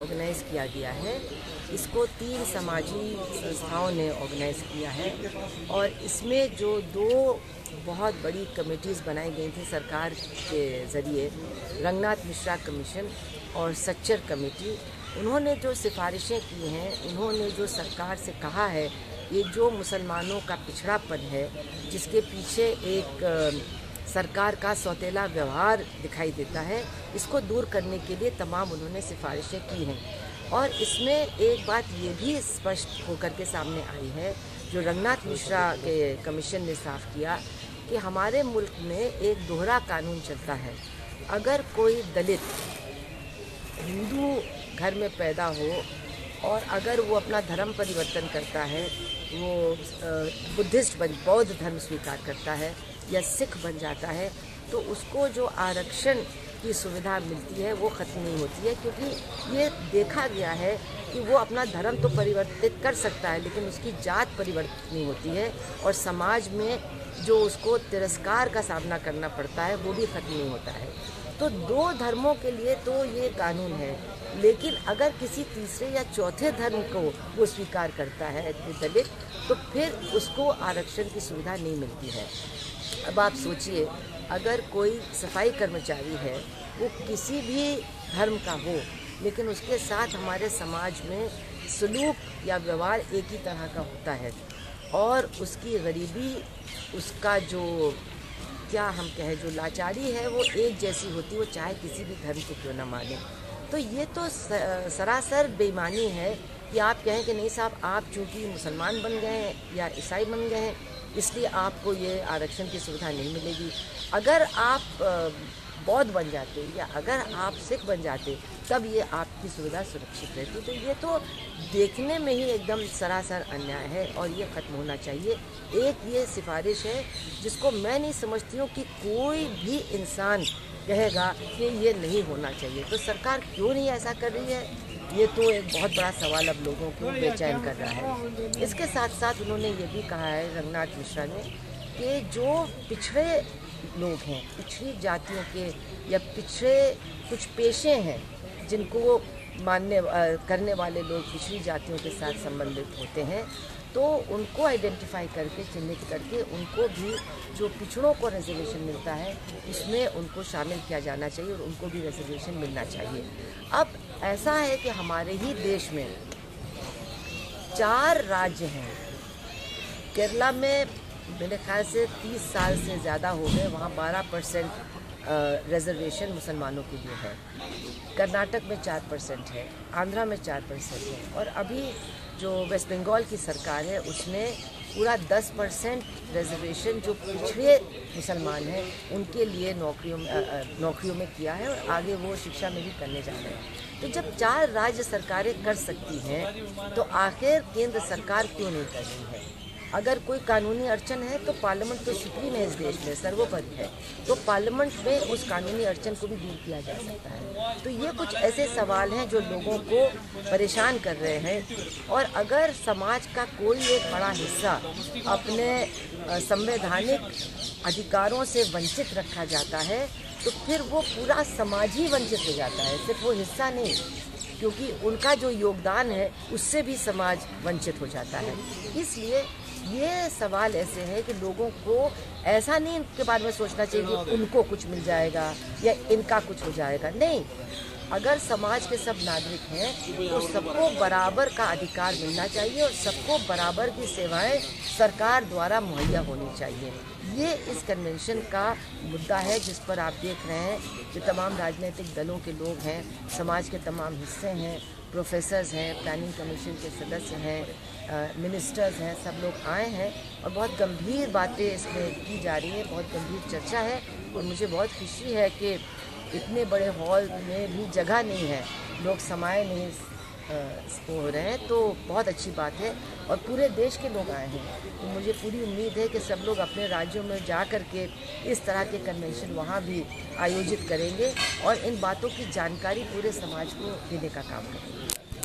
Organise किया गया है। इसको 3 समाजी संस्थाओं ने ऑर्गेनाइज़ किया है और इसमें जो 2 बहुत बड़ी कमेटीज़ बनाई गई थी सरकार के ज़रिए, रंगनाथ मिश्रा कमीशन और सच्चर कमेटी, उन्होंने जो सिफारिशें की हैं, उन्होंने जो सरकार से कहा है, ये जो मुसलमानों का पिछड़ापन है, जिसके पीछे एक सरकार का सौतेला व्यवहार दिखाई देता है, इसको दूर करने के लिए तमाम उन्होंने सिफारिशें की हैं। और इसमें एक बात ये भी स्पष्ट होकर के सामने आई है, जो रंगनाथ मिश्रा के कमीशन ने साफ किया, कि हमारे मुल्क में एक दोहरा कानून चलता है। अगर कोई दलित हिंदू घर में पैदा हो और अगर वो अपना धर्म परिवर्तन करता है, वो बौद्ध धर्म स्वीकार करता है या सिख बन जाता है, तो उसको जो आरक्षण की सुविधा मिलती है वो ख़त्म नहीं होती है, क्योंकि ये देखा गया है कि वो अपना धर्म तो परिवर्तित कर सकता है लेकिन उसकी जात परिवर्तित नहीं होती है और समाज में जो उसको तिरस्कार का सामना करना पड़ता है वो भी ख़त्म नहीं होता है। तो 2 धर्मों के लिए तो ये कानून है, लेकिन अगर किसी तीसरे या चौथे धर्म को वो स्वीकार करता है दलित, तो फिर उसको आरक्षण की सुविधा नहीं मिलती है। अब आप सोचिए, अगर कोई सफाई कर्मचारी है, वो किसी भी धर्म का हो, लेकिन उसके साथ हमारे समाज में सलूक या व्यवहार एक ही तरह का होता है और उसकी गरीबी, उसका जो क्या हम कहें जो लाचारी है वो एक जैसी होती है, वो चाहे किसी भी धर्म को क्यों ना माने। तो ये तो सरासर बेईमानी है कि आप कहें कि नहीं साहब, आप चूँकि मुसलमान बन गए हैं या ईसाई बन गए हैं इसलिए आपको ये आरक्षण की सुविधा नहीं मिलेगी। अगर आप बौद्ध बन जाते या अगर आप सिख बन जाते तब ये आपकी सुविधा सुरक्षित रहती। तो ये तो देखने में ही एकदम सरासर अन्याय है और ये ख़त्म होना चाहिए। एक ये सिफारिश है जिसको मैं नहीं समझती हूँ कि कोई भी इंसान कहेगा कि ये नहीं होना चाहिए। तो सरकार क्यों नहीं ऐसा कर रही है, ये तो एक बहुत बड़ा सवाल अब लोगों को बेचैन कर रहा है। इसके साथ साथ उन्होंने ये भी कहा है रंगनाथ मिश्रा ने कि जो पिछड़े लोग हैं, पिछड़ी जातियों के या पिछड़े कुछ पेशे हैं जिनको करने वाले लोग पिछड़ी जातियों के साथ संबंधित होते हैं, तो उनको आइडेंटिफाई करके, चिन्हित करके उनको भी जो पिछड़ों को रिजर्वेशन मिलता है उसमें उनको शामिल किया जाना चाहिए और उनको भी रिजर्वेशन मिलना चाहिए। अब ऐसा है कि हमारे ही देश में 4 राज्य हैं। केरला में मेरे ख्याल से 30 साल से ज़्यादा हो गए, वहाँ 12% रिजर्वेशन मुसलमानों के लिए है। कर्नाटक में 4% है, आंध्रा में 4% है और अभी जो वेस्ट बंगाल की सरकार है उसने पूरा 10% रिजर्वेशन जो पिछड़े मुसलमान हैं उनके लिए नौकरियों में किया है और आगे वो शिक्षा में भी करने जा रहे हैं। तो जब 4 राज्य सरकारें कर सकती हैं तो आखिर केंद्र सरकार क्यों नहीं कर रही है? अगर कोई कानूनी अड़चन है तो पार्लियामेंट तो सुप्रीम है इस देश में, सर्वोपरि है, तो पार्लियामेंट में उस कानूनी अड़चन को भी दूर किया जा सकता है। तो ये कुछ ऐसे सवाल हैं जो लोगों को परेशान कर रहे हैं और अगर समाज का कोई एक बड़ा हिस्सा अपने संवैधानिक अधिकारों से वंचित रखा जाता है तो फिर वो पूरा समाज ही वंचित हो जाता है, सिर्फ वो हिस्सा नहीं, क्योंकि उनका जो योगदान है उससे भी समाज वंचित हो जाता है। इसलिए ये सवाल ऐसे हैं कि लोगों को ऐसा नहीं इनके बारे में सोचना चाहिए कि उनको कुछ मिल जाएगा या इनका कुछ हो जाएगा। नहीं, अगर समाज के सब नागरिक हैं तो सबको बराबर का अधिकार मिलना चाहिए और सबको बराबर की सेवाएं सरकार द्वारा मुहैया होनी चाहिए। ये इस कन्वेंशन का मुद्दा है जिस पर आप देख रहे हैं कि तमाम राजनीतिक दलों के लोग हैं, समाज के तमाम हिस्से हैं, प्रोफेसर्स हैं, प्लानिंग कमीशन के सदस्य हैं, मिनिस्टर्स हैं, सब लोग आए हैं और बहुत गंभीर बातें इसमें की जा रही है, बहुत गंभीर चर्चा है और मुझे बहुत खुशी है कि इतने बड़े हॉल में भी जगह नहीं है, लोग समाये नहीं हो रहे हैं, तो बहुत अच्छी बात है और पूरे देश के लोग आए हैं। तो मुझे पूरी उम्मीद है कि सब लोग अपने राज्यों में जा कर के इस तरह के कन्वेंशन वहाँ भी आयोजित करेंगे और इन बातों की जानकारी पूरे समाज को देने का काम करेंगे।